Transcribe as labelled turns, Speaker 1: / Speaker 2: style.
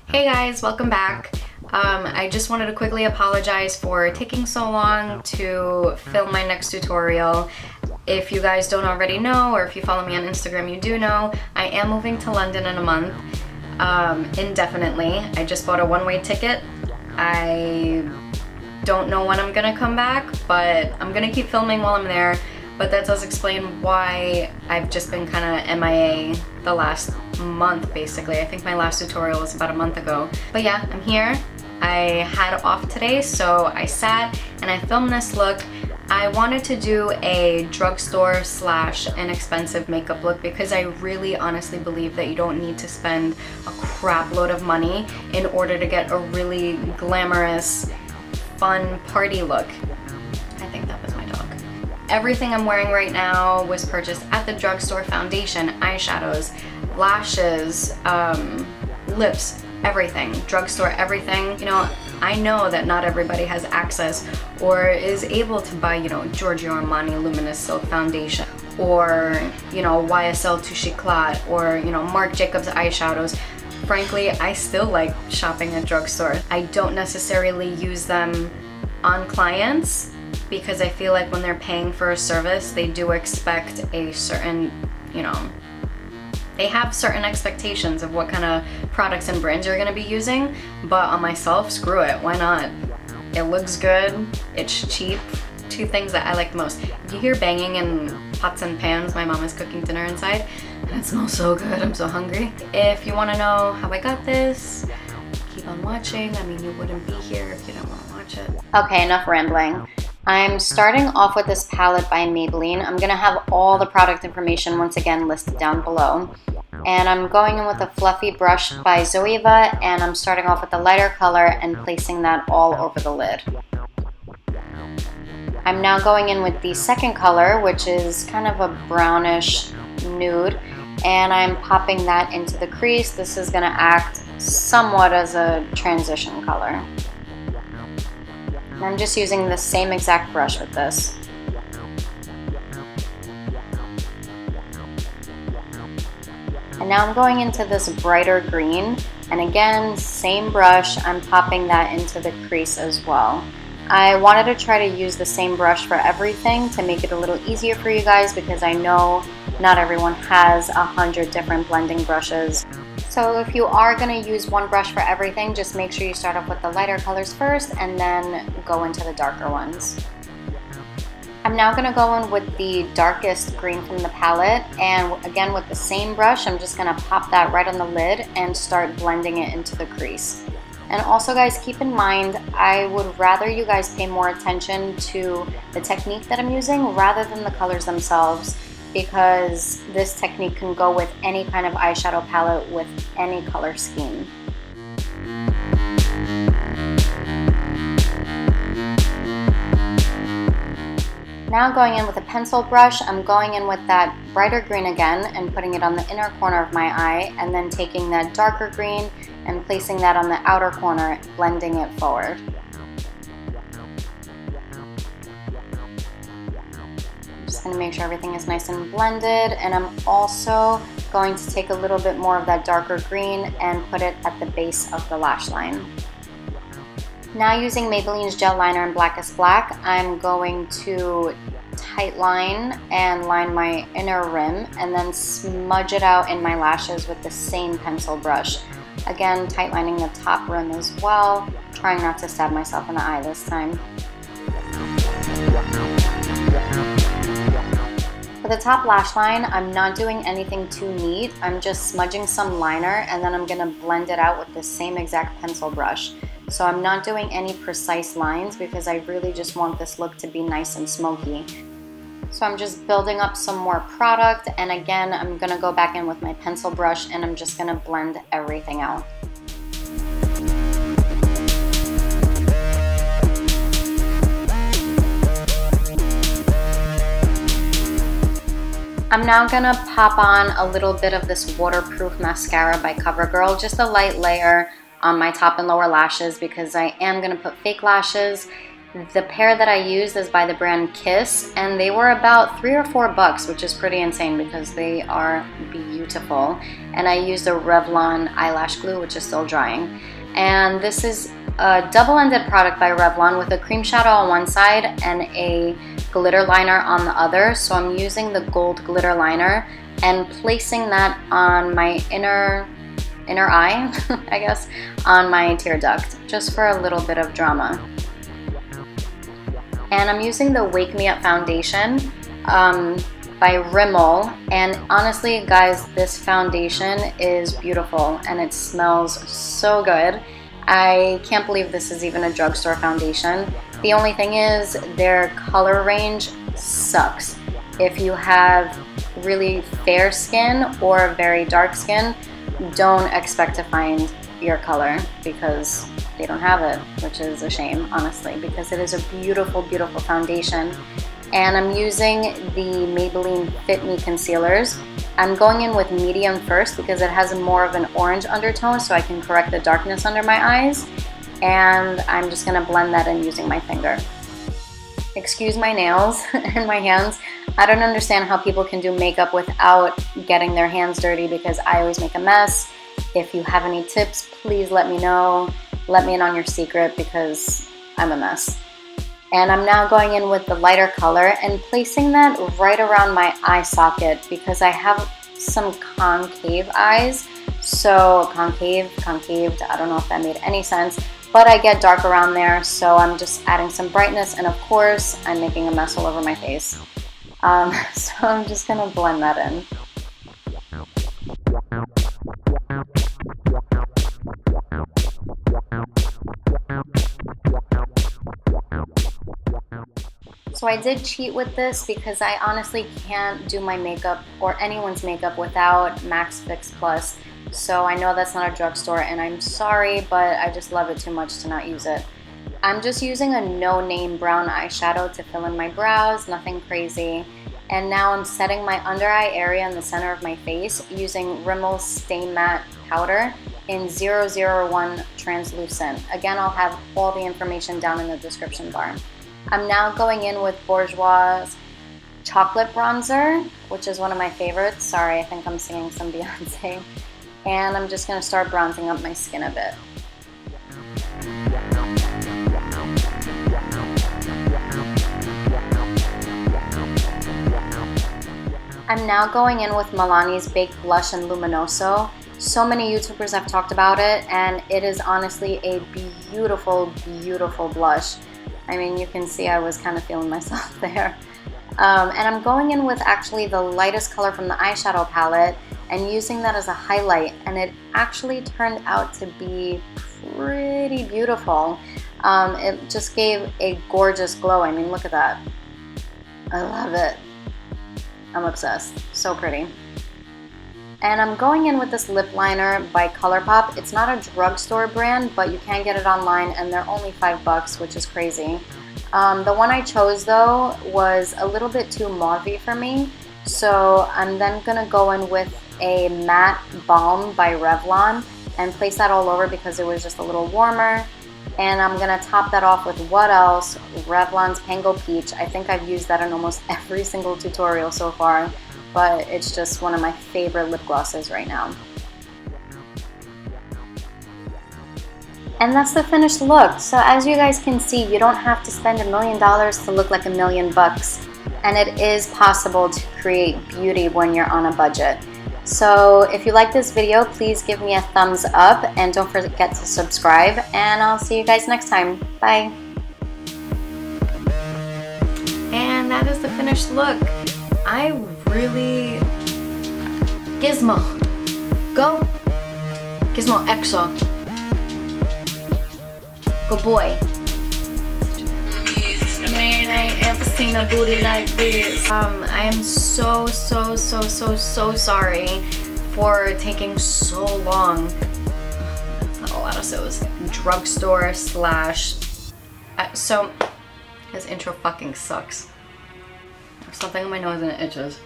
Speaker 1: Hey guys, welcome back. I just wanted to quickly apologize for taking so long to film my next tutorial. If you guys don't already know, or if you follow me on Instagram, you do know, I am moving to London in a month, indefinitely. I just bought a one-way ticket. I don't know when I'm gonna come back, but I'm gonna keep filming while I'm there. But that does explain why I've just been kind of MIA the last month, basically. I think my last tutorial was about a month ago. But yeah, I'm here. I had off today, so I sat and I filmed this look. I wanted to do a drugstore / inexpensive makeup look because I really honestly believe that you don't need to spend a crap load of money in order to get a really glamorous, fun party look. I think that was my dog. Everything I'm wearing right now was purchased at the drugstore: foundation, eyeshadows, lashes, lips, everything. Drugstore everything. You know, I know that not everybody has access or is able to buy, you know, Giorgio Armani Luminous Silk Foundation, or, you know, YSL Touche Éclat, or, you know, Marc Jacobs eyeshadows. Frankly, I still like shopping at drugstore. I don't necessarily use them on clients, because I feel like when they're paying for a service, they do expect a certain, you know, they have certain expectations of what kind of products and brands you're gonna be using. But on myself, screw it, why not? It looks good, it's cheap. Two things that I like the most. You hear banging in pots and pans, my mom is cooking dinner inside, and it smells so good, I'm so hungry. If you wanna know how I got this, keep on watching. I mean, you wouldn't be here if you didn't wanna watch it. Okay, enough rambling. I'm starting off with this palette by Maybelline. I'm gonna have all the product information once again listed down below. And I'm going in with a fluffy brush by Zoeva, and I'm starting off with the lighter color and placing that all over the lid. I'm now going in with the second color, which is kind of a brownish nude, and I'm popping that into the crease. This is gonna act somewhat as a transition color. I'm just using the same exact brush with this. And now I'm going into this brighter green, and again, same brush, I'm popping that into the crease as well. I wanted to try to use the same brush for everything to make it a little easier for you guys, because I know not everyone has 100 different blending brushes. So if you are going to use one brush for everything, just make sure you start off with the lighter colors first and then go into the darker ones. I'm now going to go in with the darkest green from the palette, and again with the same brush, I'm just going to pop that right on the lid and start blending it into the crease. And also guys, keep in mind, I would rather you guys pay more attention to the technique that I'm using rather than the colors themselves, because this technique can go with any kind of eyeshadow palette with any color scheme. Now going in with a pencil brush, I'm going in with that brighter green again and putting it on the inner corner of my eye, and then taking that darker green and placing that on the outer corner, blending it forward. Just going to make sure everything is nice and blended, and I'm also going to take a little bit more of that darker green and put it at the base of the lash line. Now using Maybelline's gel liner in Blackest Black, I'm going to tight line and line my inner rim and then smudge it out in my lashes with the same pencil brush. Again, tight lining the top rim as well, trying not to stab myself in the eye this time. For the top lash line, I'm not doing anything too neat. I'm just smudging some liner, and then I'm gonna blend it out with the same exact pencil brush. So I'm not doing any precise lines because I really just want this look to be nice and smoky. So I'm just building up some more product, and again, I'm gonna go back in with my pencil brush and I'm just gonna blend everything out. I'm now gonna pop on a little bit of this waterproof mascara by CoverGirl, just a light layer on my top and lower lashes because I am gonna put fake lashes. The pair that I used is by the brand Kiss, and they were about $3 or $4, which is pretty insane because they are beautiful. And I used a Revlon eyelash glue, which is still drying. And this is a double-ended product by Revlon with a cream shadow on one side and a glitter liner on the other. So I'm using the gold glitter liner and placing that on my inner eye, I guess, on my tear duct, just for a little bit of drama. And I'm using the Wake Me Up foundation by Rimmel, and honestly guys, this foundation is beautiful and it smells so good. I can't believe this is even a drugstore foundation. The only thing is their color range sucks. If you have really fair skin or very dark skin, don't expect to find your color because they don't have it, which is a shame, honestly, because it is a beautiful, beautiful foundation. And I'm using the Maybelline Fit Me concealers. I'm going in with medium first because it has more of an orange undertone, so I can correct the darkness under my eyes. And I'm just gonna blend that in using my finger. Excuse my nails and my hands. I don't understand how people can do makeup without getting their hands dirty because I always make a mess. If you have any tips, please let me know. Let me in on your secret because I'm a mess. And I'm now going in with the lighter color and placing that right around my eye socket because I have some concave eyes. So concaved, I don't know if that made any sense, but I get dark around there, so I'm just adding some brightness, and of course, I'm making a mess all over my face. So I'm just gonna blend that in. So I did cheat with this because I honestly can't do my makeup or anyone's makeup without Max Fix Plus. So I know that's not a drugstore and I'm sorry, but I just love it too much to not use it. I'm just using a no-name brown eyeshadow to fill in my brows, nothing crazy. And now I'm setting my under eye area in the center of my face using Rimmel's Stay Matte Powder in 001 Translucent. Again, I'll have all the information down in the description bar. I'm now going in with Bourjois Chocolate Bronzer, which is one of my favorites. Sorry, I think I'm singing some Beyonce. And I'm just going to start bronzing up my skin a bit. I'm now going in with Milani's Baked Blush in Luminoso. So many YouTubers have talked about it, and it is honestly a beautiful, beautiful blush. I mean, you can see I was kind of feeling myself there. And I'm going in with actually the lightest color from the eyeshadow palette and using that as a highlight, and it actually turned out to be pretty beautiful. It just gave a gorgeous glow. I mean, look at that. I love it. I'm obsessed. So pretty. And I'm going in with this lip liner by ColourPop. It's not a drugstore brand, but you can get it online and they're only $5, which is crazy. The one I chose though was a little bit too mauve-y for me. So I'm then gonna go in with a matte balm by Revlon and place that all over because it was just a little warmer. And I'm gonna top that off with what else? Revlon's Pango Peach. I think I've used that in almost every single tutorial so far, but it's just one of my favorite lip glosses right now. And that's the finished look. So as you guys can see, you don't have to spend $1 million to look like $1 million. And it is possible to create beauty when you're on a budget. So if you like this video, please give me a thumbs up and don't forget to subscribe, and I'll see you guys next time. Bye. And that is the finished look. I really... Gizmo. Go. Gizmo EXO. Good boy. Man, I ain't ever seen a booty like this. I am so sorry for taking so long. That's not a lot of so's. Drugstore slash... So, this intro fucking sucks. There's something on my nose and it itches.